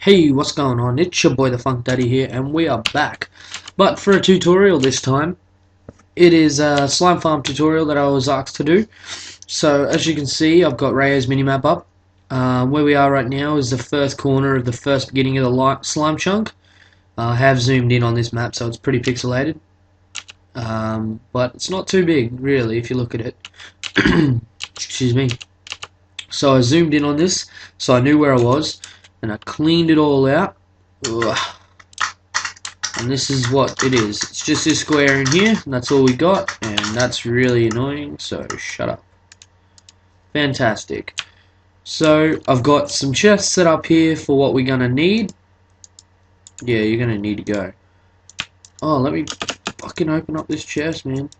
Hey, what's going on? It's your boy the Funk Daddy here, and we are back. But for a tutorial this time, it is a slime farm tutorial that I was asked to do. So as you can see, I've got Rayo's minimap up. Where we are right now is the first corner of the first beginning of the slime chunk. I have zoomed in on this map, so it's pretty pixelated. But it's not too big, really, if you look at it. Excuse me. So I zoomed in on this, so I knew where I was. And I cleaned it all out. Ugh. And this is what it is. It's just this square in here, and that's all we got, and that's really annoying, so shut up. Fantastic. So I've got some chests set up here for what we're gonna need. Yeah, you're gonna need to go. Oh, let me fucking open up this chest, man.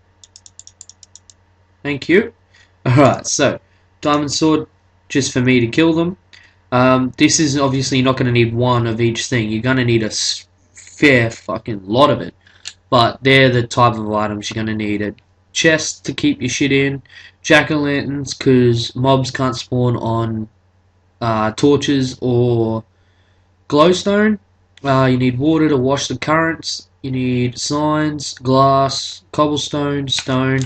Thank you. Alright, so diamond sword just for me to kill them. This is obviously not going to need one of each thing. You're going to need a fair fucking lot of it. But they're the type of items you're going to need. A chest to keep your shit in. Jack-o'-lanterns, because mobs can't spawn on torches or glowstone. You need water to wash the currents. You need signs, glass, cobblestone, stone.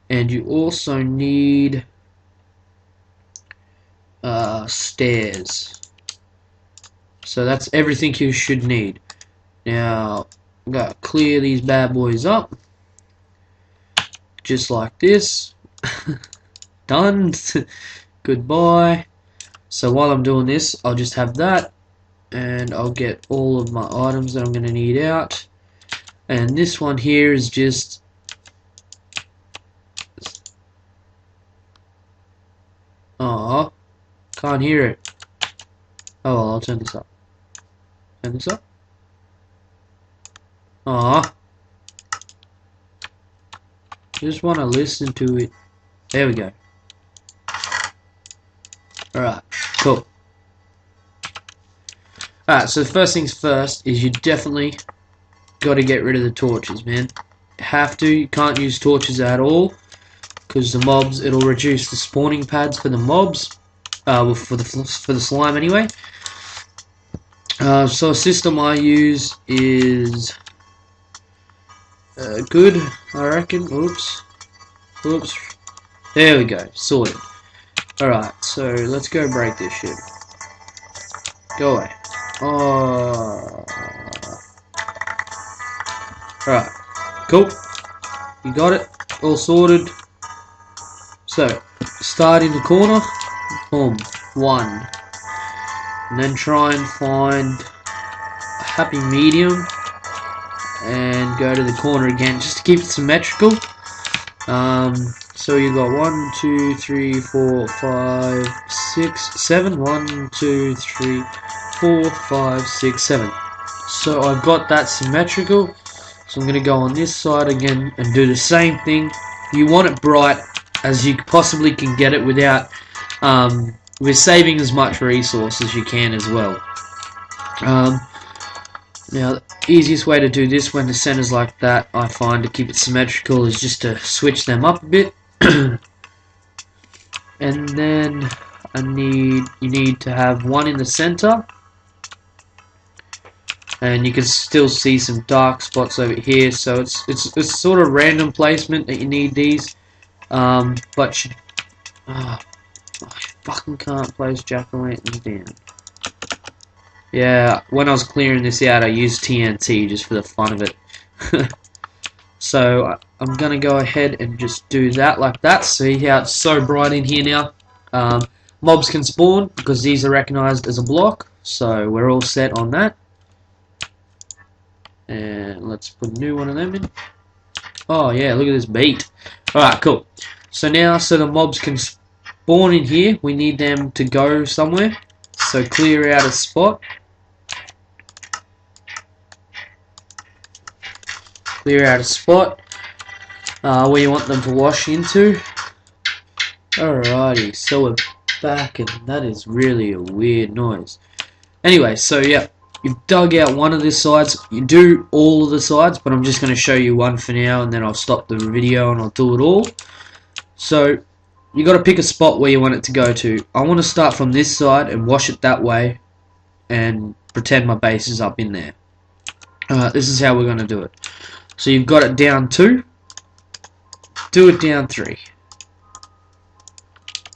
And you also need stairs. So that's everything you should need. Now, I'm gonna clear these bad boys up. Just like this. Done. Goodbye. So while I'm doing this, I'll just have that. And I'll get all of my items that I'm gonna need out. And this one here is just... Aww. Can't hear it. Oh well, I'll turn this up. Turn this up. Aw. Just want to listen to it. There we go. Alright, cool. Alright, so the first things first is you definitely got to get rid of the torches, man. Have to. You can't use torches at all. Because the mobs, it'll reduce the spawning pads for the mobs. Well, for the slime anyway. So a system I use is good, I reckon. Oops. There we go, sorted. Alright, so let's go break this shit. Go away. Oh. Alright, cool. You got it, all sorted. So, start in the corner. Boom, one, and then try and find a happy medium and go to the corner again just to keep it symmetrical. So you got 1, 2, 3, 4, 5, 6, 7. 1, 2, 3, 4, 5, 6, 7. So I've got that symmetrical. So I'm going to go on this side again and do the same thing. You want it bright as you possibly can get it without we're saving as much resource as you can as well. Now the easiest way to do this when the center's like that, I find, to keep it symmetrical, is just to switch them up a bit. And then you need to have one in the center, and you can still see some dark spots over here, so it's sort of random placement that you need these. But I fucking can't place jack-o'-lanterns down. Yeah, when I was clearing this out, I used TNT just for the fun of it. So I'm gonna go ahead and just do that like that. See how it's so bright in here now. Mobs can spawn because these are recognized as a block, so we're all set on that. And let's put a new one of them in. Oh yeah, look at this beat. Alright, cool. So now, so the mobs can spawn in here, we need them to go somewhere. So clear out a spot. Clear out a spot where you want them to wash into. Alrighty, so we're back, and that is really a weird noise. Anyway, so yeah, you've dug out one of the sides. You do all of the sides, but I'm just going to show you one for now, and then I'll stop the video and I'll do it all. So you got to pick a spot where you want it to go to. I want to start from this side and wash it that way, and pretend my base is up in there. This is how we're going to do it. So you've got it down 2. Do it down 3.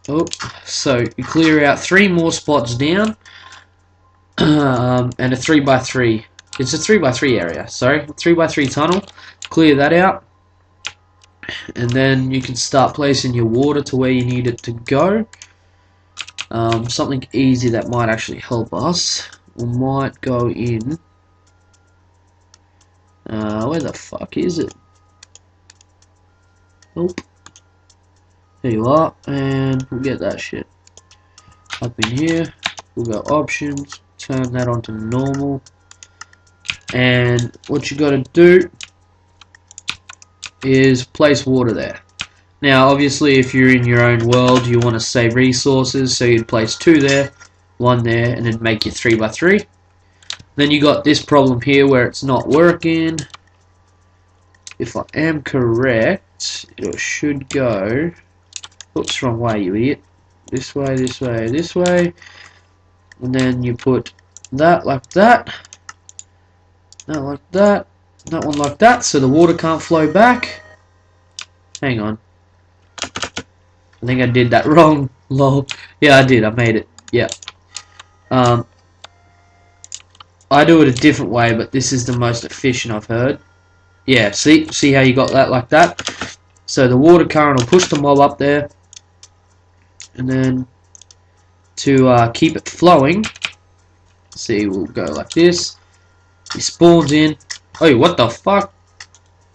Oh, so you clear out 3 more spots down, and a 3x3. It's a 3x3 area. Sorry, 3x3 tunnel. Clear that out, and then you can start placing your water to where you need it to go. Something easy that might actually help us. We might go in. Where the fuck is it? Nope. There you are, and we'll get that shit up in here. We'll go options, turn that on to normal, and what you got to do is place water there. Now obviously if you're in your own world you want to save resources, so you'd place 2 there, 1 there, and then make your 3x3. Then you got this problem here where it's not working. If I am correct, it should go, oops, wrong way, you idiot. This way, this way, this way, and then you put that like that, that like that, that one like that, so the water can't flow back. Hang on, I think I did that wrong. Lol. Yeah, I did. I made it. Yeah. I do it a different way, but this is the most efficient I've heard. Yeah. See how you got that like that. So the water current will push the mob up there, and then to keep it flowing, see, we'll go like this. He spawns in. Oh, what the fuck?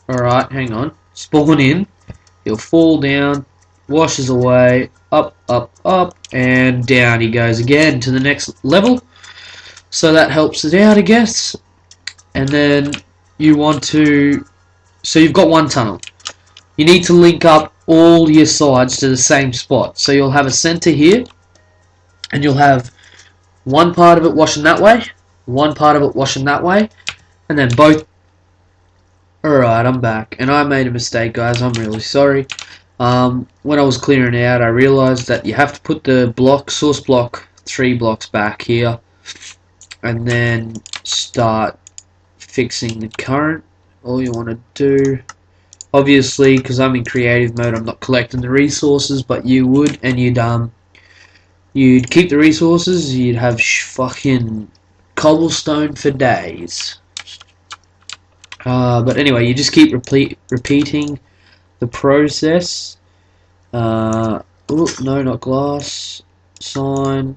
Alright, hang on. Spawn in. He'll fall down, washes away, up, up, up, and down he goes again to the next level. So that helps it out, I guess. And then you want to, so you've got 1 tunnel. You need to link up all your sides to the same spot. So you'll have a center here, and you'll have one part of it washing that way, one part of it washing that way, and then both. Alright, I'm back, and I made a mistake, guys. I'm really sorry. When I was clearing out, I realized that you have to put the source block 3 blocks back here, and then start fixing the current. All you want to do, obviously, because I'm in creative mode, I'm not collecting the resources, but you would, and you'd keep the resources. You'd have fucking cobblestone for days. But anyway, you just keep repeating the process. Oh no, not glass. Sign,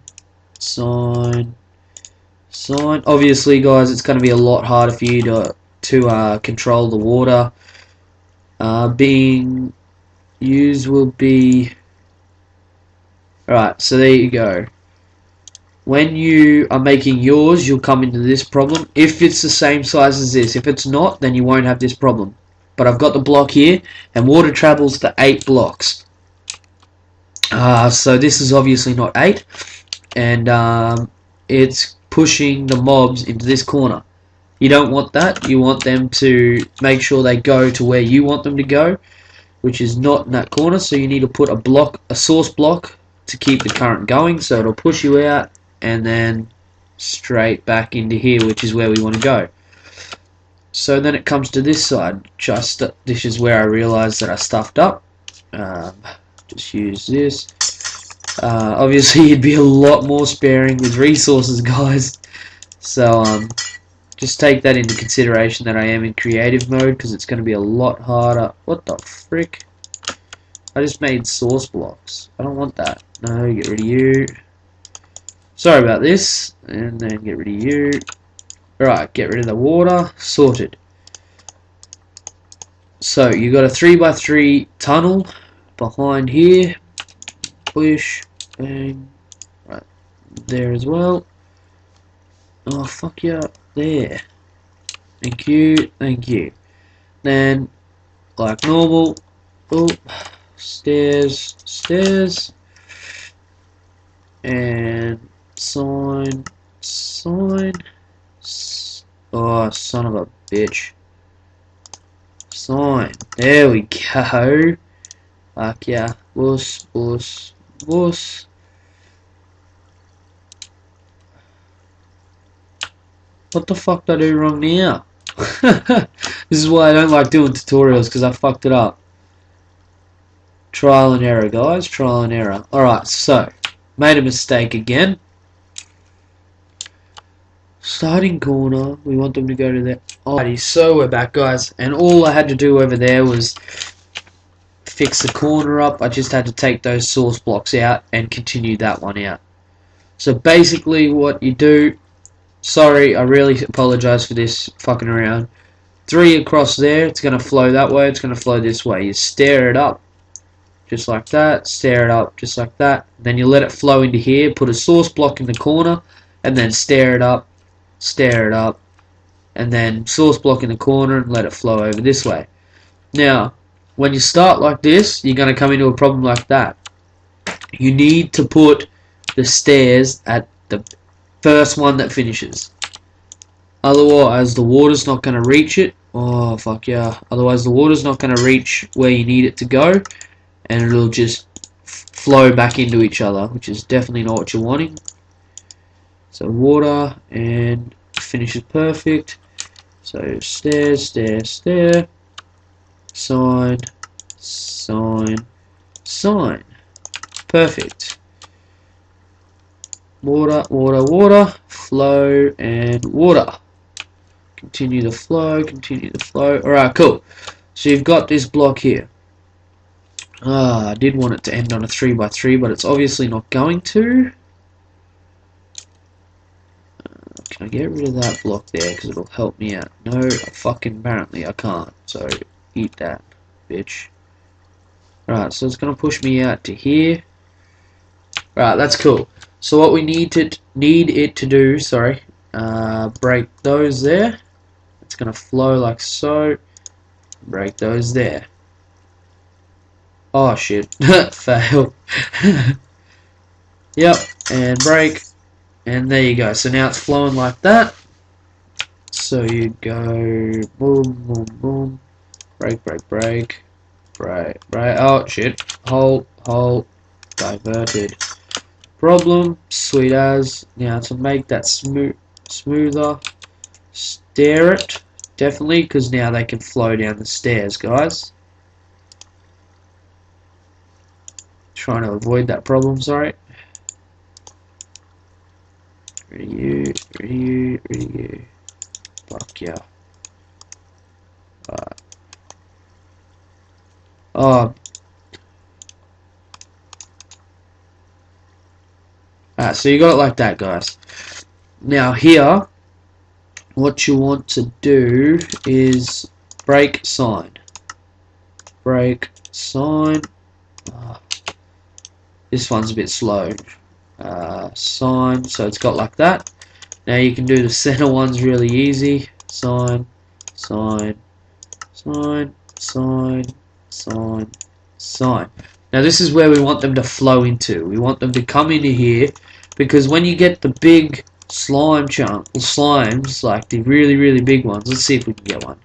sign, sign. Obviously, guys, it's going to be a lot harder for you to control the water. Being used will be. Alright, so there you go. When you are making yours, you'll come into this problem. If it's the same size as this, if it's not, then you won't have this problem. But I've got the block here, and water travels to 8 blocks. So this is obviously not 8, and it's pushing the mobs into this corner. You don't want that. You want them to make sure they go to where you want them to go, which is not in that corner. So you need to put a source block to keep the current going, so it'll push you out and then straight back into here, which is where we want to go. So then it comes to this side. This is where I realized that I stuffed up. Just use this. Obviously you'd be a lot more sparing with resources, guys, so just take that into consideration, that I am in creative mode, because it's going to be a lot harder. What the frick? I just made source blocks. I don't want that. No, get rid of you. Sorry about this. And then get rid of you. Alright, get rid of the water. Sorted. So, you got a 3x3 tunnel behind here. Push. Bang. Right. There as well. Oh, fuck you up. There. Thank you. Thank you. Then, like normal. Oh. Stairs. Stairs. And sign. Sign. Oh, son of a bitch. Sign. There we go. Fuck yeah. Wuss, wuss, wuss. What the fuck did I do wrong now? This is why I don't like doing tutorials, because I fucked it up. Trial and error, guys. Trial and error. Alright, so. Made a mistake again. Starting corner. We want them to go to there. Alrighty, so we're back, guys. And all I had to do over there was fix the corner up. I just had to take those source blocks out and continue that one out. So basically what you do... Sorry, I really apologize for this fucking around. 3 across there. It's going to flow that way. It's going to flow this way. You stare it up. Just like that. Stare it up. Just like that. Then you let it flow into here. Put a source block in the corner. And then stare it up. Stare it up. And then source block in the corner. And let it flow over this way. Now, when you start like this, you're going to come into a problem like that. You need to put the stairs at the first one that finishes. Otherwise, the water's not going to reach it. Oh, fuck yeah. Otherwise, the water's not going to reach where you need it to go. And it'll just flow back into each other, which is definitely not what you're wanting. So water, and finishes perfect. So stairs, stair, stair. Sign, sign, sign. Perfect. Water, water, water. Flow, and water. Continue the flow, continue the flow. Alright, cool. So you've got this block here. I did want it to end on a 3x3, but it's obviously not going to. Can I get rid of that block there, because it'll help me out? No, fucking apparently I can't. So, eat that, bitch. Alright, so it's going to push me out to here. Alright, that's cool. So what we need it to do, break those there. It's going to flow like so. Break those there. Oh shit, fail. Yep, and break, and there you go. So now it's flowing like that. So you go boom, boom, boom, break, break, break, break, break. Oh shit, hold, diverted. Problem, sweet as. Now to make that smoother, stare it, definitely, because now they can flow down the stairs, guys. Trying to avoid that problem, sorry. Ready you, ready you, ready you. Fuck yeah. Oh. Alright, so you got it like that, guys. Now here, what you want to do is break sign. Break sign. This one's a bit slow. Sign, so it's got like that. Now you can do the center ones really easy. Sign, sign, sign, sign, sign, sign. Now this is where we want them to flow into. We want them to come into here, because when you get the big slimes, like the really, really big ones, let's see if we can get one.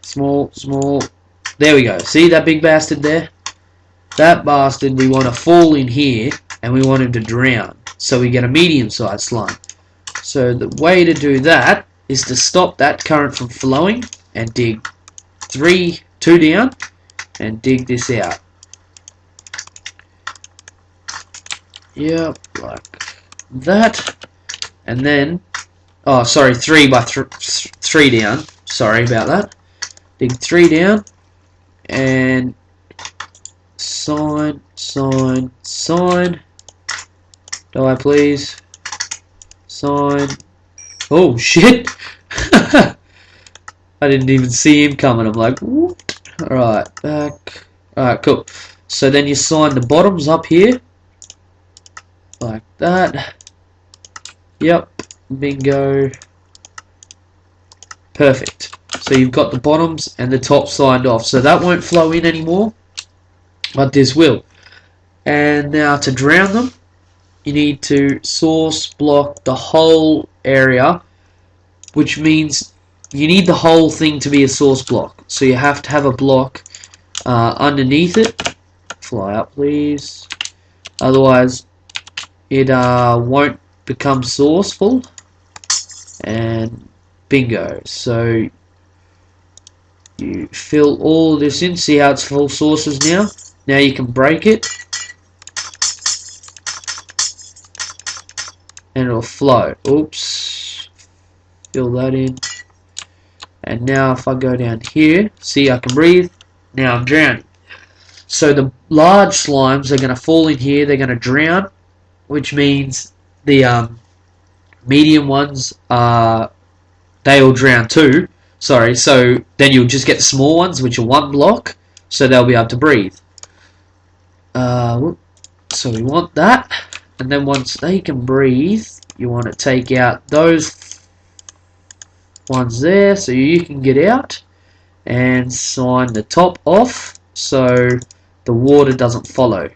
Small, small. There we go. See that big bastard there? That bastard we want to fall in here, and we want him to drown. So we get a medium-sized slime. So the way to do that is to stop that current from flowing, and dig 2 down, and dig this out. Yep, like that. And then, oh sorry, 3 down. Sorry about that. Dig 3 down, and sign, sign, sign. Die please. Sign. Oh shit! I didn't even see him coming. I'm like, what? Alright, back. Alright, cool. So then you sign the bottoms up here. Like that. Yep. Bingo. Perfect. So you've got the bottoms and the top signed off. So that won't flow in anymore, but this will. And now to drown them, you need to source block the whole area, which means you need the whole thing to be a source block. So you have to have a block underneath it. Fly up please. Otherwise it won't become sourceful. Bingo. So you fill all this in. See how it's full sauces now? Now you can break it. And it'll flow. Oops. Fill that in. And now if I go down here, see I can breathe. Now I'm drowning. So the large slimes are going to fall in here. They're going to drown, which means the medium ones they'll drown too. Sorry. So then you'll just get the small ones, which are one block, so they'll be able to breathe. So we want that, and then once they can breathe, you want to take out those ones there, so you can get out, and sign the top off, so the water doesn't follow.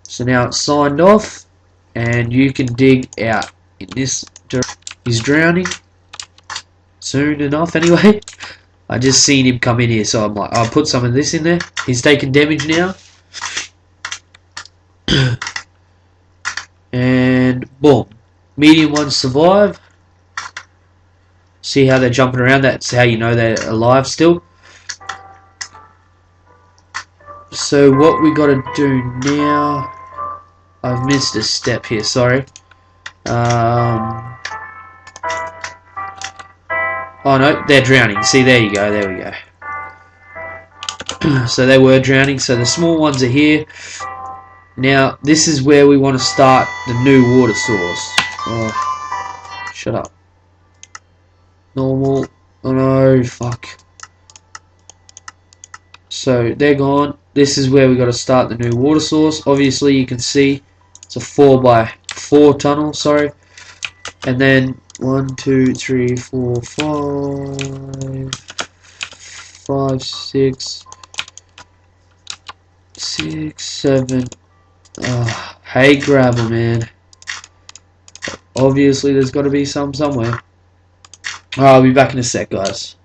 So now it's signed off, and you can dig out in this direction. He's drowning soon enough anyway. I just seen him come in here, so I'm like, I'll put some of this in there. He's taking damage now. And boom, medium ones survive. See how they're jumping around? That's how you know they're alive still. So what we got to do now, I've missed a step here, sorry. Oh no, they're drowning. See, there you go, there we go. So they were drowning, so the small ones are here. Now, this is where we want to start the new water source. Oh, shut up. Normal. Oh no, fuck. So, they're gone. This is where we got to start the new water source. Obviously, you can see it's a 4x4 tunnel, sorry. And then 1, 2, 3, 4, 5, 5, 6, 7. Hey, gravel, man. Obviously, there's got to be some somewhere. I'll be back in a sec, guys.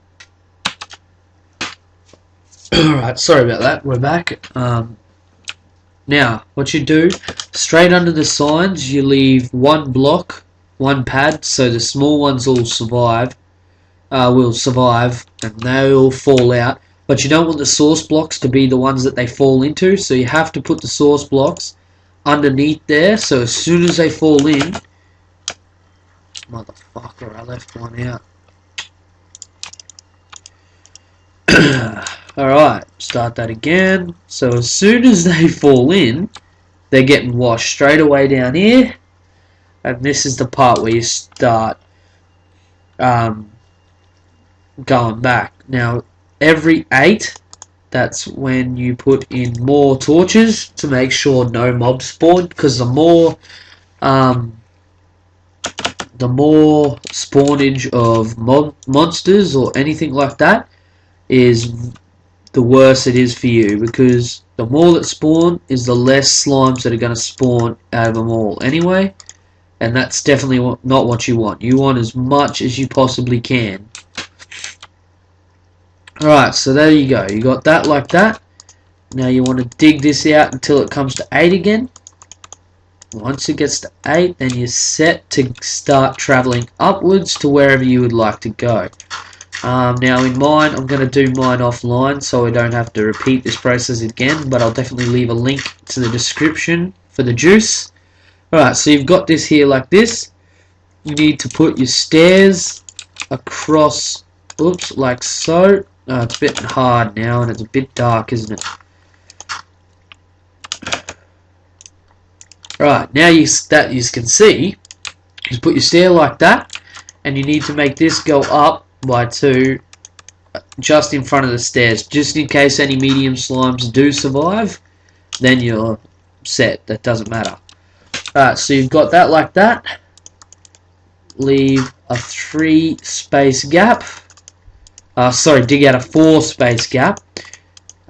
Alright, sorry about that. We're back. Now, what you do, straight under the signs, you leave one block, one pad, so the small ones will survive, and they'll fall out. But you don't want the source blocks to be the ones that they fall into, so you have to put the source blocks underneath there, so as soon as they fall in... Motherfucker, I left one out. Alright, start that again. So as soon as they fall in, they're getting washed straight away down here. And this is the part where you start going back. Now, every 8, that's when you put in more torches to make sure no mobs spawn, because the more spawnage of monsters or anything like that is the worse it is for you, because the more that spawn is the less slimes that are going to spawn out of them all anyway, and that's definitely not what you want. You want as much as you possibly can. Alright, so there you go. You got that like that. Now you want to dig this out until it comes to 8 again. Once it gets to 8, then you're set to start traveling upwards to wherever you would like to go. Now in mine, I'm going to do mine offline so I don't have to repeat this process again, but I'll definitely leave a link to the description for the juice. Alright, so you've got this here like this. You need to put your stairs across, oops, like so. It's a bit hard now and it's a bit dark, isn't it? Right, now you can see, you put your stair like that, and you need to make this go up by 2 just in front of the stairs, just in case any medium slimes do survive, then you're set, that doesn't matter. Alright, so you've got that like that, leave a 3 space gap, dig out a 4 space gap.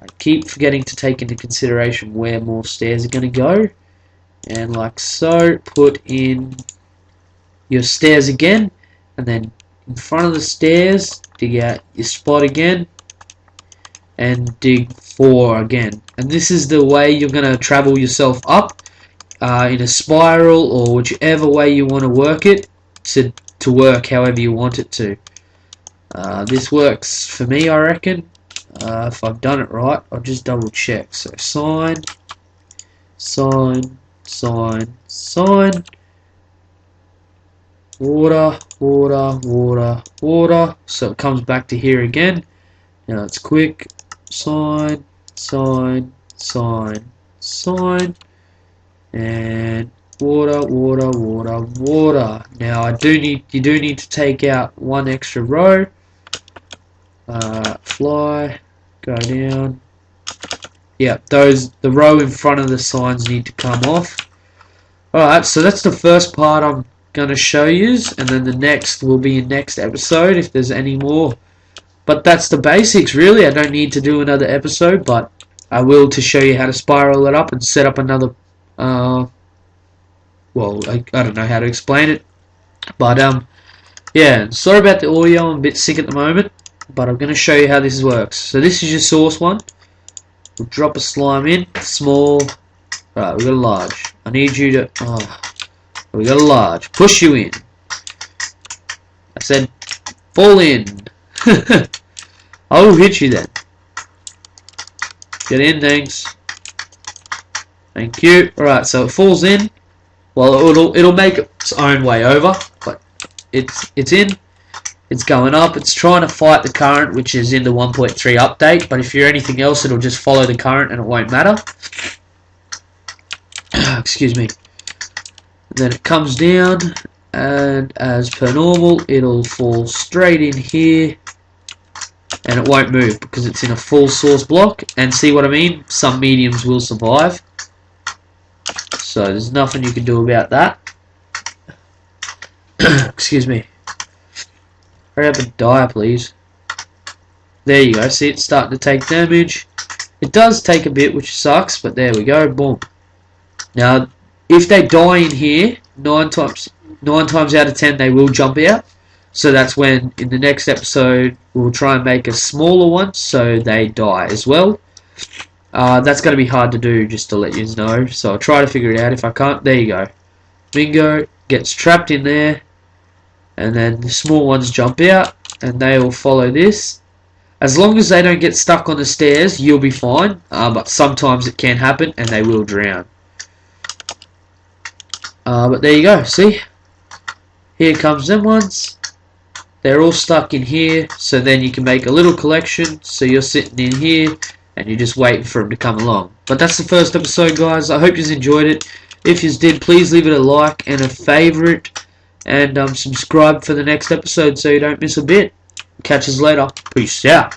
I keep forgetting to take into consideration where more stairs are going to go. And like so, put in your stairs again, and then in front of the stairs, dig out your spot again, and dig 4 again. And this is the way you're going to travel yourself up in a spiral, or whichever way you want to work it to to work however you want it to. This works for me, I reckon. If I've done it right, I'll just double check. So sign, sign, sign, sign, water, water, water, water. So it comes back to here again. Now it's quick. Sign, sign, sign, sign, and water, water, water, water. Now you do need to take out one extra row. Fly, go down. Yeah, the row in front of the signs need to come off. Alright, so that's the first part I'm gonna show you, and then the next will be in next episode if there's any more. But that's the basics really. I don't need to do another episode, but I will to show you how to spiral it up and set up another well, I don't know how to explain it. But yeah, sorry about the audio, I'm a bit sick at the moment, but I'm gonna show you how this works. So this is your source one. We'll drop a slime in, small. Right, we got a large. I need you to we got a large. Push you in. I said fall in. I will hit you then. Get in, thanks. Thank you. Alright, so it falls in. Well, it'll make its own way over, but it's in. It's going up. It's trying to fight the current, which is in the 1.3 update. But if you're anything else, it'll just follow the current and it won't matter. Excuse me. And then it comes down, and as per normal, it'll fall straight in here, and it won't move because it's in a full source block. And see what I mean? Some mediums will survive. So there's nothing you can do about that. Excuse me. Hurry up and die, please. There you go. See, it's starting to take damage. It does take a bit, which sucks, but there we go. Boom. Now, if they die in here, 9 times out of 10 they will jump out. So that's when, in the next episode, we'll try and make a smaller one so they die as well. That's going to be hard to do, just to let you know. So I'll try to figure it out. If I can't, there you go. Bingo gets trapped in there, and then the small ones jump out, and they will follow this. As long as they don't get stuck on the stairs, you'll be fine. But sometimes it can happen, and they will drown. But there you go. See, here comes them ones. They're all stuck in here, so then you can make a little collection. So you're sitting in here, and you're just waiting for them to come along. But that's the first episode, guys. I hope you enjoyed it. If you did, please leave it a like and a favourite, and subscribe for the next episode so you don't miss a bit. Catch us later. Peace out.